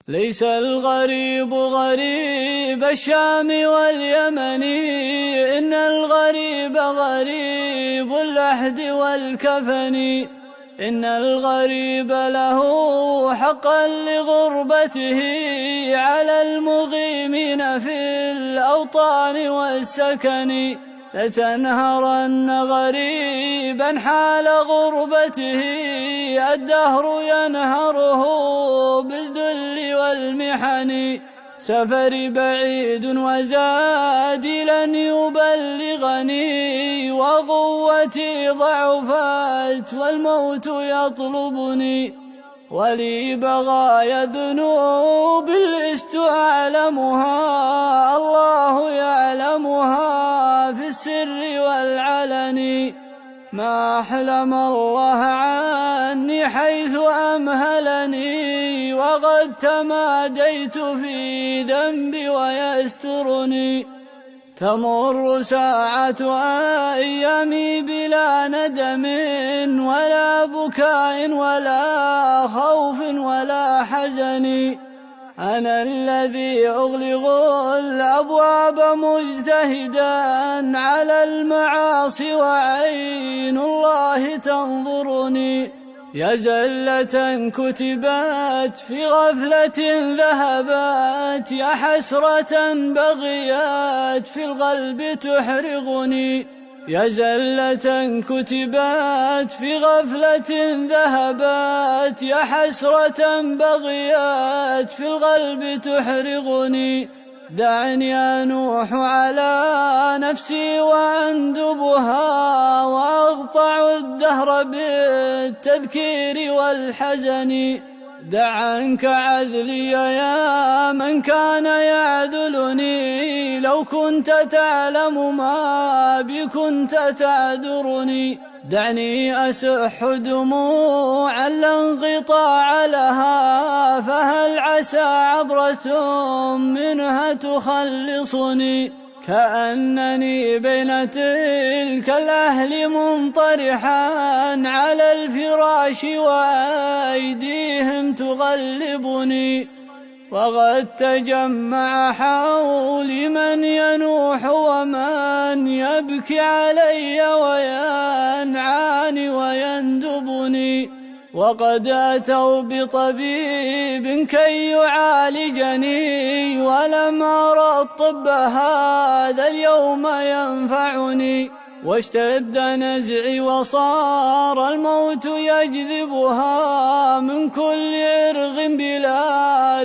ليس الغريب غريب الشام واليمن، إن الغريب غريب اللحد والكفن. إن الغريب له حقا لغربته على المقيمين في الأوطان والسكن. لتنهرن غريبا حال غربته، الدهر ينهره بالذل والمحن. سفري بعيد وزادي لن يبلغني، وقوتي ضعفت والموت يطلبني. ولي بغايا ذنوب لست أعلمها، الله يعلمها في السر والعلن. ما أحلم الله عني حيث أمهلني، وقد تماديت في ذنبي ويسترني. تمر ساعة أيامي بلا ندم ولا بكاء ولا خوف ولا حزن. أنا الذي أغلق الأبواب مجتهدا على المعاصي، وعين الله تنظرني. يا زلة كتبت في غفلة ذهبت، يا حسرة بغيت في القلب تحرقني. يا زلة كتبت في غفلة ذهبت، يا حسرة بغيت في القلب تحرقني. دعني أنوح على نفسي وأندبها، وأقطع الدهر بالتذكير والحزن. دع عنك عذلي يا من كان يعذلني، لو كنت تعلم ما بي كنت تعذرني. دعني أسح دموعا لا انقطاع لها، فهل عسى عبرة منها تخلصني. كأنني بين تلك الأهل منطرحا على الفراش، وأيديهم تغلبني. وقد تجمع حولي من ينوح ومن يبكي علي وينعاني ويندبني. وقد أتوا بطبيب كي يعالجني، ولم أرى الطب هذا اليوم ينفعني. واشتد نزعي وصار الموت يجذبها من كل عرق بلا